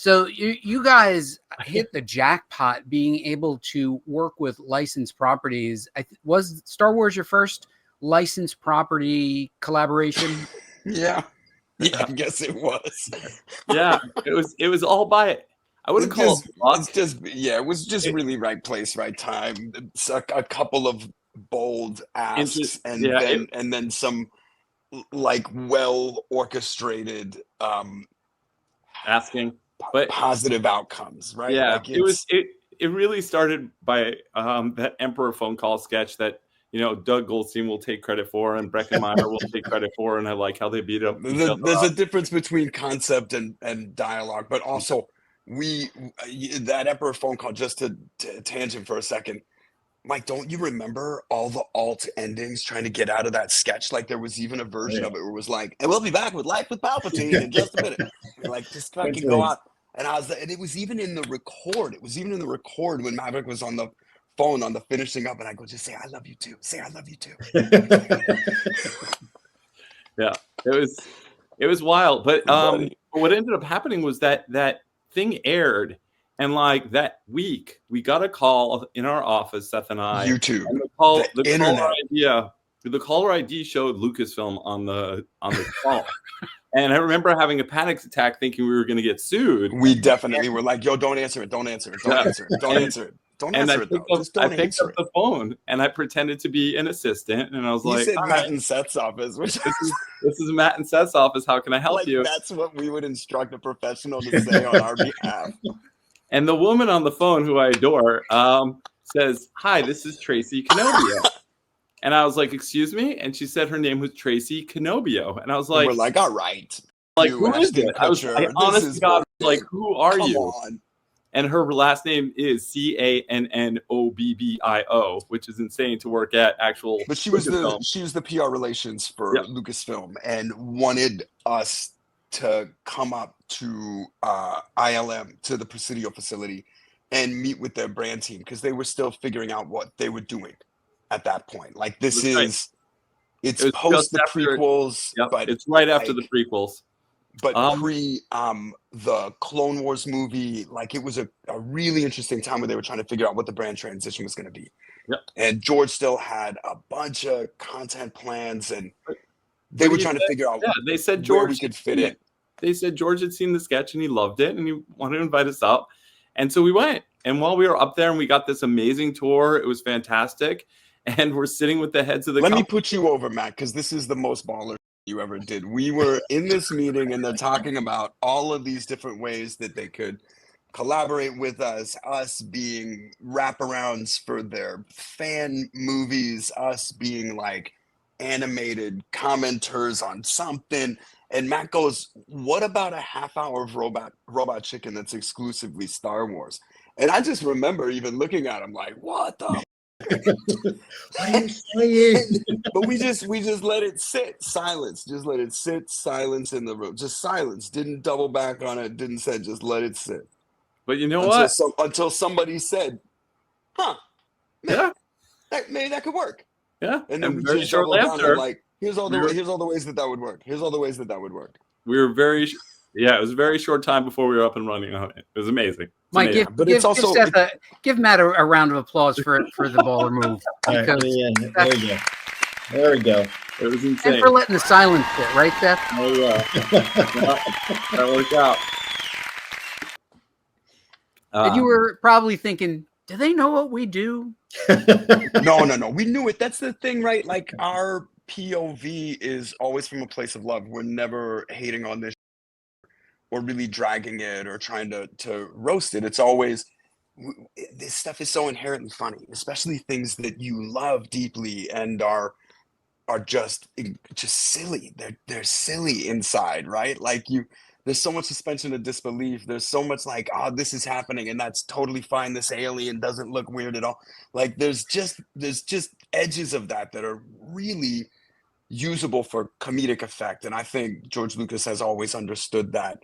So you guys hit the jackpot being able to work with licensed properties. Was Star Wars your first licensed property collaboration? Yeah, I guess it was. Yeah, it was all by, I wouldn't call it luck. It was just really right place, right time. It's a couple of bold asks, and then some like well orchestrated asking, but positive outcomes, right? Yeah, like it really started by that Emperor Phone Call sketch that Doug Goldstein will take credit for and Breckenmeyer will take credit for, and I like how they beat up each other. There's a difference between concept and dialogue, but also that Emperor Phone Call, just to tangent for a second, Mike, don't you remember all the alt endings trying to get out of that sketch? Like there was even a version of it where it was like, and we'll be back with Life with Palpatine in just a minute. Like just fucking go out. And it was even in the record. It was even in the record when Maverick was on the phone on the finishing up, and I go, just say I love you too. Say I love you too. Yeah, it was wild. But what ended up happening was that thing aired. And like that week, we got a call in our office, Seth and I. YouTube. And the caller ID showed Lucasfilm on the call. And I remember having a panic attack thinking we were going to get sued. We definitely were like, yo, don't answer it. Don't answer it. Don't answer it. Don't answer it. Don't answer it, though. Just don't answer it. I picked up the phone and I pretended to be an assistant. And I was like, you said Matt and Seth's office. Which this is Matt and Seth's office. How can I help you? That's what we would instruct a professional to say on our behalf. And the woman on the phone, who I adore, says, "Hi, this is Tracy Kenobio." And I was like, "Excuse me?" And she said her name was Tracy Kenobio. And I was like, we're like, all right. Like, who is it? I was honest to God, like, who are you? On. And her last name is Cannobbio, which is insane to work at actual. But she was the PR relations for Lucasfilm and wanted us to come up to ILM, to the Presidio facility, and meet with their brand team because they were still figuring out what they were doing at that point. Like it's post the prequels, but it's right after the prequels. But pre the Clone Wars movie, like it was a really interesting time where they were trying to figure out what the brand transition was going to be. Yep. And George still had a bunch of content plans, and they were trying to figure out they said where George we could fit in. They said George had seen the sketch and he loved it and he wanted to invite us out. And so we went. And while we were up there and we got this amazing tour, it was fantastic. And we're sitting with the heads of the Let me put you over, Matt, because this is the most baller you ever did. We were in this meeting and they're talking about all of these different ways that they could collaborate with us being wraparounds for their fan movies, us being like animated commenters on something. And Matt goes, what about a half hour of Robot Chicken that's exclusively Star Wars? And I just remember even looking at him like, what the what are you saying? But we just let it sit. Silence. Just let it sit. Silence in the room. Just silence. Didn't double back on it. Didn't say, just let it sit. But you know what? Until somebody said, huh. Yeah. Maybe that could work. Yeah. And then we very just shortly after, like, here's all the ways that would work. Here's all the ways that would work. We were it was a very short time before we were up and running on it. It was amazing. Mike, give Matt a round of applause for the baller move. There we go. It was insane. And for letting the silence fit, right, Seth? Oh, yeah. That worked out. And you were probably thinking, do they know what we do? No. We knew it. That's the thing, right? Like our POV is always from a place of love. We're never hating on this or really dragging it or trying to roast it. It's always, this stuff is so inherently funny, especially things that you love deeply and are just silly. They're silly inside, right? Like there's so much suspension of disbelief. There's so much like, oh, this is happening and that's totally fine. This alien doesn't look weird at all. Like there's just edges of that are really usable for comedic effect. And I think George Lucas has always understood that.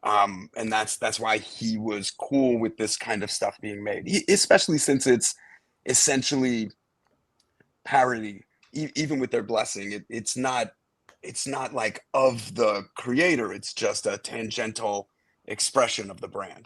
And that's why he was cool with this kind of stuff being made, especially since it's essentially parody. Even with their blessing, it's not like of the creator. It's just a tangential expression of the brand.